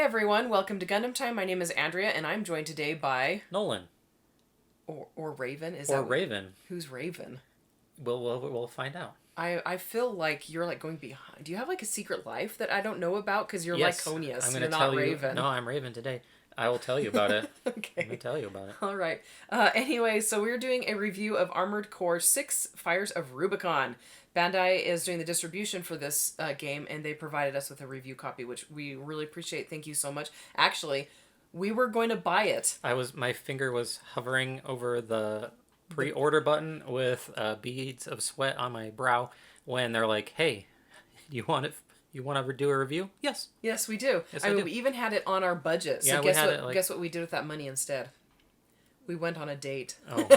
everyone, welcome to Gundam Time. My name is Andrea, and I'm joined today by Nolan. or Raven. Is Or that Raven. Who's Raven? We'll find out. I feel like you're like going behind. Do you have like a secret life that I don't know about? Because you're Yes, Lyconius. I'm going You're to not tell Raven. you. No, I'm Raven today. I will tell you about it. Okay. I'm going to tell you about it. All right. Anyway, so we're doing a review of Armored Core 6 Fires of Rubicon. Bandai is doing the distribution for this game, and they provided us with a review copy, which we really appreciate. Thank you so much. Actually, we were going to buy it. My finger was hovering over the pre-order button with beads of sweat on my brow when they're like, "Hey, you want it? You want to do a review?" Yes. Yes, we do. Yes, I mean, do. we even had it on our budget. So Yeah, we guess had what? it, like- Guess what we did with that money instead? We went on a date. Oh,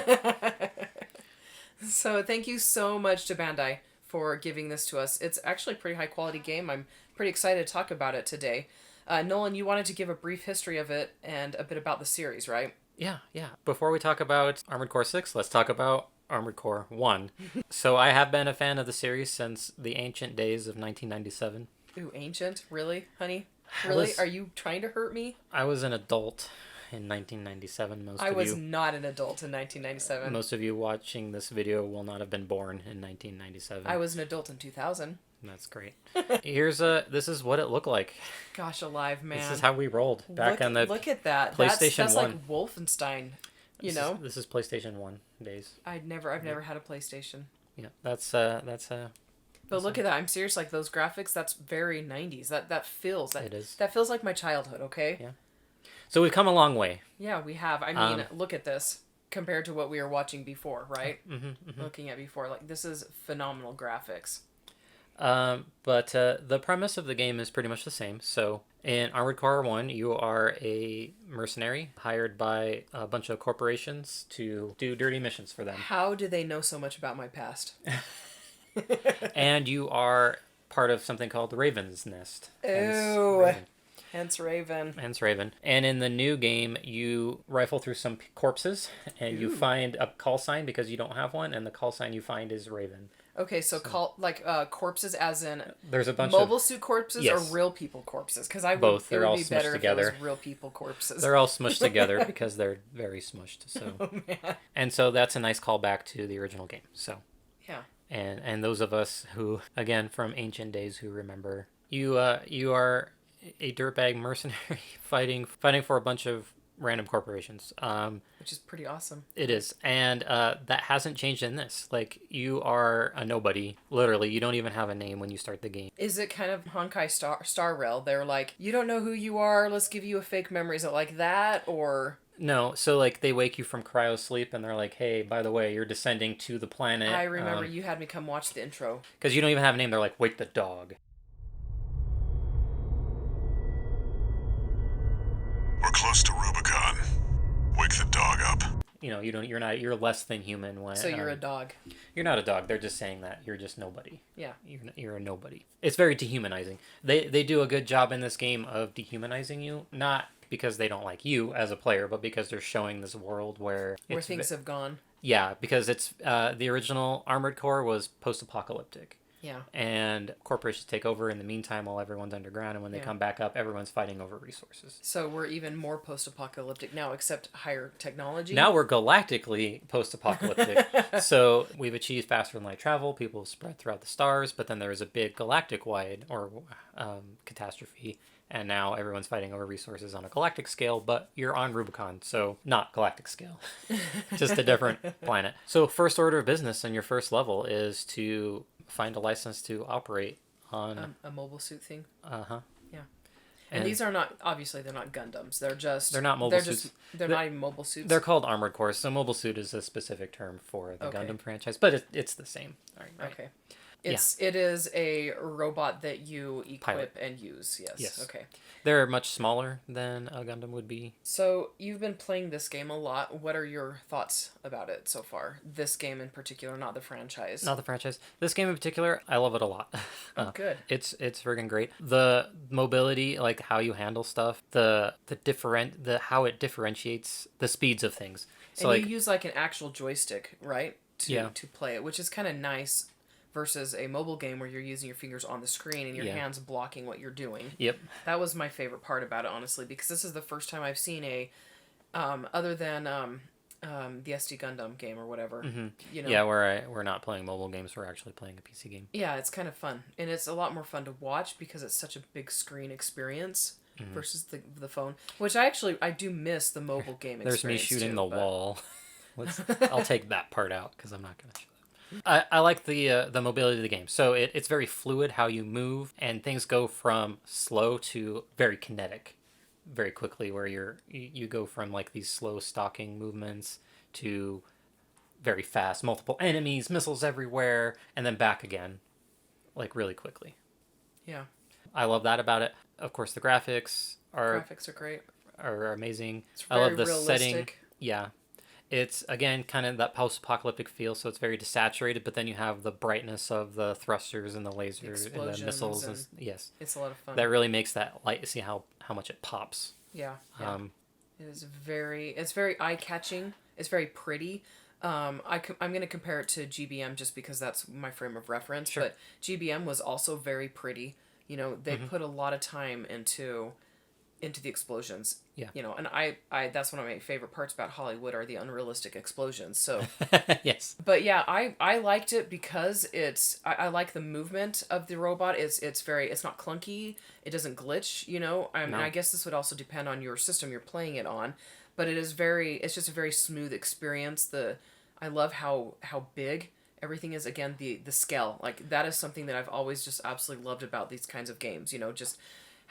So thank you so much to Bandai for giving this to us. It's actually a pretty high quality game. I'm pretty excited to talk about it today. Nolan, you wanted to give a brief history of it and a bit about the series, right? yeah. Before we talk about Armored Core 6, let's talk about Armored Core 1. So I have been a fan of the series since the ancient days of 1997. Ooh, ancient? Really, honey? I Really? was- Are you trying to hurt me? I was an adult in 1997. I was not an adult in 1997. Most of you watching this video will not have been born in 1997. I was an adult in 2000. That's great. This is what it looked like. Gosh alive, man. This is how we rolled back on the Look at that. PlayStation that's 1. like Wolfenstein. You know? This is PlayStation 1 days. I've never had a PlayStation. Yeah, that's But look at that. I'm serious. Like those graphics, that's very 90s. That feels It is. That feels like my childhood. Okay. Yeah. So we've come a long way. Yeah, we have. I mean, look at this compared to what we were watching before, right? Looking at before, like this is phenomenal graphics. But the premise of the game is pretty much the same. So in Armored Core 1, you are a mercenary hired by a bunch of corporations to do dirty missions for them. How do they know so much about my past? And you are part of something called the Raven's Nest. Ew. Hence Raven. Hence Raven. And in the new game, you rifle through some corpses and you find a call sign because you don't have one, and the call sign you find is Raven. Okay, so corpses as in There's a bunch mobile suit corpses Yes. or real people corpses? Because I would, Both. it They're would all be smushed better together. if it was real people corpses. They're all smushed together because they're very smushed. So, Oh, man. and so that's a nice callback to the original game. So, Yeah. and those of us who, again, from ancient days, who remember, you are a dirtbag mercenary fighting for a bunch of random corporations. Which is pretty awesome. It is, and that hasn't changed in this. Like, you are a nobody. Literally, you don't even have a name when you start the game. Is it kind of Honkai Star Rail? They're like, you don't know who you are, let's give you a fake memory. Is it like that, or... No, so like they wake you from cryo sleep and they're like, hey, by the way, you're descending to the planet. I remember you had me come watch the intro. Because you don't even have a name. They're like, wake the dog. We're close to Rubicon. Wake the dog up. You know, you're less than human when. So you're a dog. You're not a dog. They're just saying that you're just nobody. Yeah. You're a nobody. It's very dehumanizing. They do a good job in this game of dehumanizing you, not because they don't like you as a player, but because they're showing this world where Things have gone. Yeah, because it's the original Armored Core was post-apocalyptic. Yeah. And corporations take over in the meantime while everyone's underground, and when they come back up, everyone's fighting over resources. So we're even more post-apocalyptic now, except higher technology. Now we're galactically post-apocalyptic. So we've achieved faster than light travel. People have spread throughout the stars, but then there was a big galactic-wide catastrophe, and now everyone's fighting over resources on a galactic scale, but you're on Rubicon, so not galactic scale. Just a different planet. So first order of business on your first level is to find a license to operate on... a mobile suit thing. Uh-huh. Yeah. And these are not, obviously they're not Gundams. They're not mobile suits. They're not even mobile suits. They're called armored cores, so mobile suit is a specific term for the Okay. Gundam franchise, but it's the same. All right. Okay. It is a robot that you equip Pilot. and use. Yes. Yes. Okay. They're much smaller than a Gundam would be. So you've been playing this game a lot. What are your thoughts about it so far? This game in particular, not the franchise. Not the franchise. This game in particular, I love it a lot. Oh, good. It's friggin' great. The mobility, like how you handle stuff, the how it differentiates the speeds of things. So And like you use like an actual joystick, right? Yeah. To play it, which is kind of nice versus a mobile game where you're using your fingers on the screen and your Yeah. hands blocking what you're doing. Yep. That was my favorite part about it, honestly, because this is the first time I've seen a, other than the SD Gundam game or whatever. You know. Yeah, we're not playing mobile games. We're actually playing a PC game. Yeah, it's kind of fun, and it's a lot more fun to watch because it's such a big screen experience versus the phone. Which I do miss the mobile game There's me experience. shooting too, the but- wall. I'll take that part out because I'm not going to show that. I like the mobility of the game. So it's very fluid how you move, and things go from slow to very kinetic very quickly, where you go from like these slow stalking movements to very fast, multiple enemies, missiles everywhere, and then back again, like really quickly. Yeah, I love that about it. Of course, the graphics are graphics are great. amazing. It's I love very the setting. realistic. Yeah. It's, again, kind of that post-apocalyptic feel, so it's very desaturated, but then you have the brightness of the thrusters and the lasers and the missiles. And, yes. It's a lot of fun. That really makes that light, see how much it pops. Yeah. Yeah. It is it's very eye-catching. It's very pretty. I'm going to compare it to GBM just because that's my frame of reference. Sure. But GBM was also very pretty. You know, they put a lot of time into the explosions. Yeah. You know, and I that's one of my favorite parts about Hollywood are the unrealistic explosions. So, Yes. but yeah, I liked it because I like the movement of the robot. It's not clunky. It doesn't glitch, you know. I mean, No. I guess this would also depend on your system you're playing it on, but it's just a very smooth experience. I love how big everything is. Again, the scale. Like that is something that I've always just absolutely loved about these kinds of games, you know, just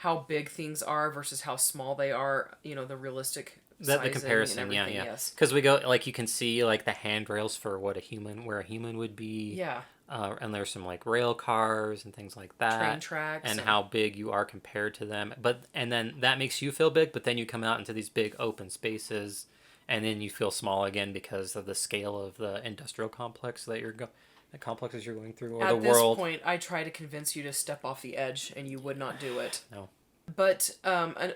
how big things are versus how small they are, you know, the realistic sizing The comparison, and yeah. everything, yes. Because we go, like, you can see, like, the handrails for where a human would be. Yeah. And there's some, like, rail cars and things like that. Train tracks. And how big you are compared to them. And then that makes you feel big, but then you come out into these big open spaces, and then you feel small again because of the scale of the industrial complex that the complexes you're going through, or At the world. this point, I try to convince you to step off the edge, and you would not do it. No. But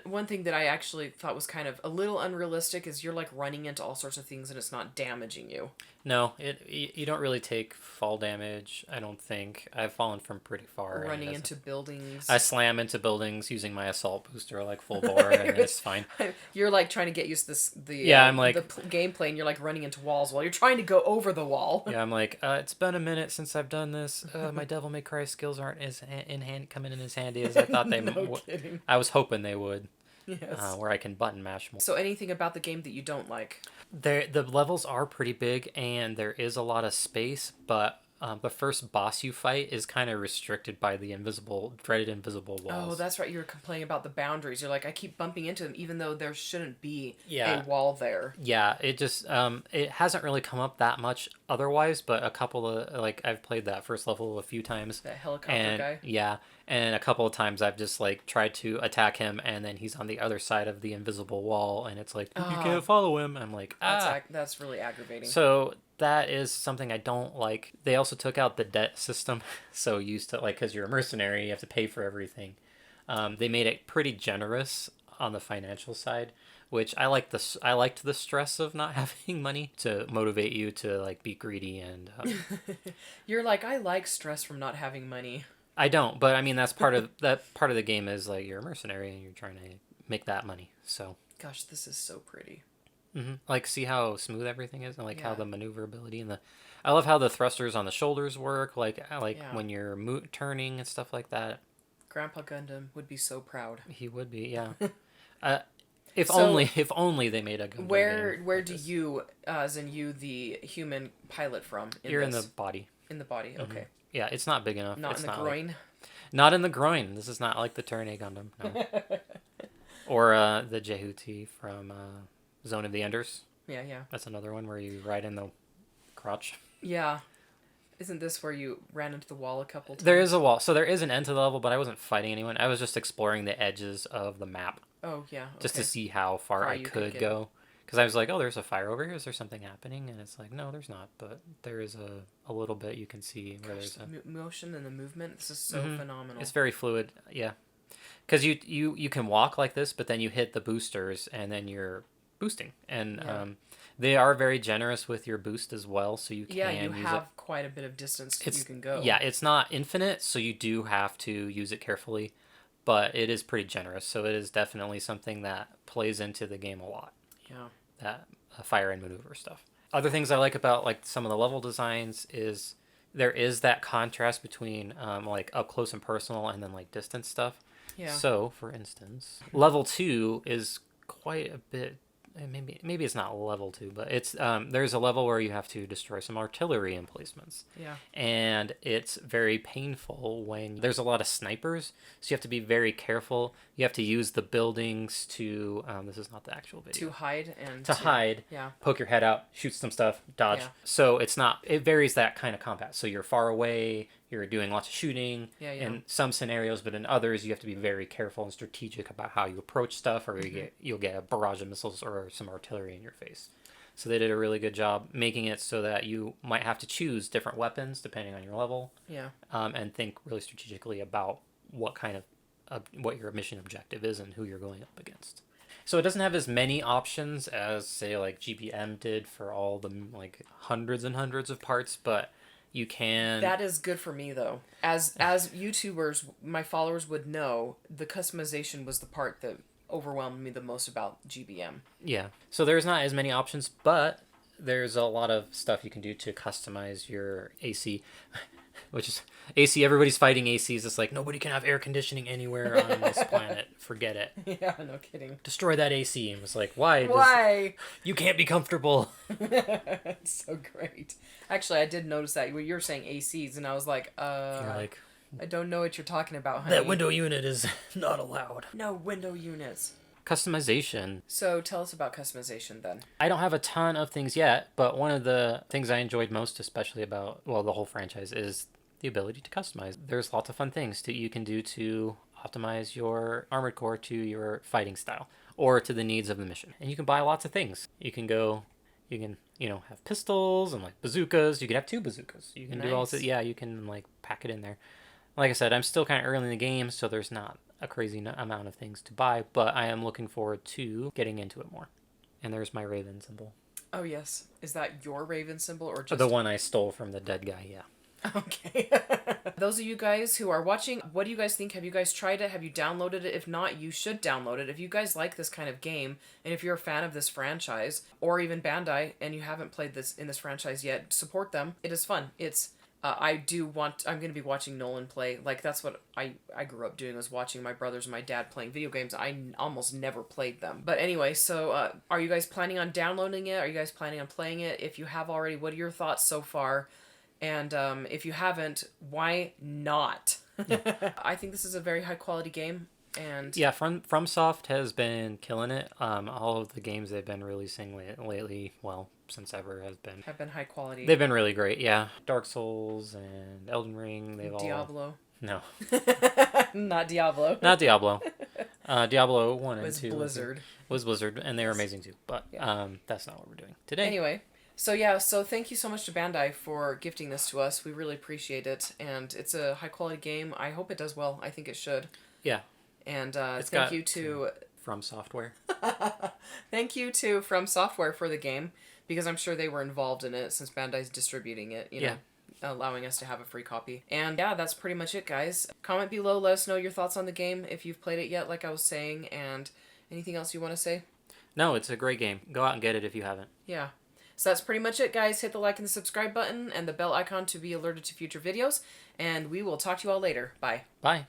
one thing that I actually thought was kind of a little unrealistic is you're like running into all sorts of things and it's not damaging you. No, you don't really take fall damage, I don't think. I've fallen from pretty far. and Running it into buildings. I slam into buildings using my assault booster like full bore, and it's fine. You're like trying to get used to I'm like- the gameplay, and you're like running into walls while you're trying to go over the wall. Yeah, I'm like, it's been a minute since I've done this. My Devil May Cry skills aren't as coming in as handy as I thought they No would. kidding. I was hoping they would, Yes. where I can button mash more. So anything about the game that you don't like? The levels are pretty big, and there is a lot of space, but the first boss you fight is kind of restricted by the dreaded invisible walls. Oh, that's right. You were complaining about the boundaries. You're like, I keep bumping into them, even though there shouldn't be Yeah. a wall there. Yeah, it just it hasn't really come up that much otherwise, but a couple of, like, I've played that first level a few times. That helicopter And guy. yeah, and a couple of times I've just like tried to attack him, and then he's on the other side of the invisible wall, and it's like, you can't follow him. I'm like, That's really aggravating. So that is something I don't like. They also took out the debt system, so used to, like, because you're a mercenary, you have to pay for everything. They made it pretty generous on the financial side, which I liked the stress of not having money to motivate you to like be greedy, and You're like, I like stress from not having money. I don't, but I mean that's part of the game is like you're a mercenary and you're trying to make that money. So Gosh, this is so pretty. like, see how smooth everything is, and like how Yeah. the maneuverability and I love how the thrusters on the shoulders work, like Yeah. when you're turning and stuff like that. Grandpa Gundam would be so proud. He would be, yeah. If So- only they made a Gundam game Where like do this. you, as in you, the human pilot from? You're in the this? body. in the body. Okay, Yeah, it's not big enough. not it's in the not groin. Not in the groin. This is not like the Turn A Gundam. No. Or the Jehuti from Zone of the Enders. Yeah, yeah, That's another one where you ride in the crotch. yeah. Isn't this where you ran into the wall a couple times? There is a wall. So there is an end to the level, but I wasn't fighting anyone. I was just exploring the edges of the map Oh yeah. just okay. to see how far Far I you could could get. go. Because I was like, oh, there's a fire over here. Is there something happening? And it's like, no, there's not. But there is a little bit you can see where Gosh, there's a... the motion and the movement. This is so phenomenal. It's very fluid, yeah. Because you can walk like this, but then you hit the boosters, and then you're boosting. And Yeah. They are very generous with your boost as well, so you can Yeah, you use have it. quite a bit of distance It's, you can go. Yeah, it's not infinite, so you do have to use it carefully, but it is pretty generous, so it is definitely something that plays into the game a lot. Yeah. That fire and maneuver stuff. Other things I like about like some of the level designs is there is that contrast between like up close and personal and then like distance stuff. Yeah. So, for instance, level 2 is quite a bit. Maybe it's not level 2, but it's there's a level where you have to destroy some artillery emplacements. Yeah. And it's very painful when there's a lot of snipers, so you have to be very careful. You have to use the buildings to this is not the actual video. To hide and To hide, Yeah. poke your head out, shoot some stuff, dodge. Yeah. So it varies that kind of combat. So you're far away, you're doing lots of shooting Yeah, yeah. in some scenarios, but in others you have to be very careful and strategic about how you approach stuff, or you'll get a barrage of missiles or some artillery in your face. So they did a really good job making it so that you might have to choose different weapons depending on your level, Yeah. and think really strategically about what kind of what your mission objective is and who you're going up against. So it doesn't have as many options as say like GBM did for all the like hundreds and hundreds of parts, but you can. That is good for me though. As YouTubers, my followers would know, the customization was the part that overwhelmed me the most about GBM. Yeah. So there's not as many options, but there's a lot of stuff you can do to customize your AC, which is AC. Everybody's fighting ACs. It's like nobody can have air conditioning anywhere on this planet. Forget it. Yeah, no kidding. Destroy that AC. And it's like, why? Why? You can't be comfortable. It's so great. Actually, I did notice that when you were saying ACs, and I was like, You're like, I don't know what you're talking about, honey. that window unit is not allowed. No window units. Customization. So tell us about customization then. I don't have a ton of things yet, but one of the things I enjoyed most, especially about, well, the whole franchise, is the ability to customize. There's lots of fun things that you can do to optimize your Armored Core to your fighting style or to the needs of the mission. And you can buy lots of things. You can, have pistols and like bazookas. You can have 2 bazookas. You can do all Nice. yeah, you can like pack it in there. Like I said, I'm still kind of early in the game, so there's not a crazy amount of things to buy, but I am looking forward to getting into it more. And there's my Raven symbol. Oh yes, is that your Raven symbol or just The one I stole from the dead guy, yeah. Okay. Those of you guys who are watching, what do you guys think? Have you guys tried it? Have you downloaded it? If not, you should download it. If you guys like this kind of game, and if you're a fan of this franchise, or even Bandai, and you haven't played this in this franchise yet, support them. It is fun. It's I'm going to be watching Nolan play. Like, that's what I grew up doing, was watching my brothers and my dad playing video games. I almost never played them. But anyway, so are you guys planning on downloading it? Are you guys planning on playing it? If you have already, what are your thoughts so far? And if you haven't, why not? I think this is a very high quality game. And yeah, FromSoft has been killing it. All of the games they've been releasing lately, well, since ever, have been high quality. They've been really great, yeah. Dark Souls and Elden Ring, Diablo. No. Not Diablo. Not Diablo. Diablo 1 and 2 Blizzard. Was Blizzard, and they were amazing too. But Yeah. That's not what we're doing today. Anyway, so thank you so much to Bandai for gifting this to us. We really appreciate it, and it's a high quality game. I hope it does well. I think it should. Yeah. And It's thank got you to From Software. thank you to From Software for the game, because I'm sure they were involved in it since Bandai's distributing it. You know, allowing us to have a free copy. And yeah, that's pretty much it, guys. Comment below. Let us know your thoughts on the game if you've played it yet, like I was saying, and anything else you want to say. No, it's a great game. Go out and get it if you haven't. Yeah. So that's pretty much it, guys. Hit the like and the subscribe button and the bell icon to be alerted to future videos. And we will talk to you all later. Bye. Bye.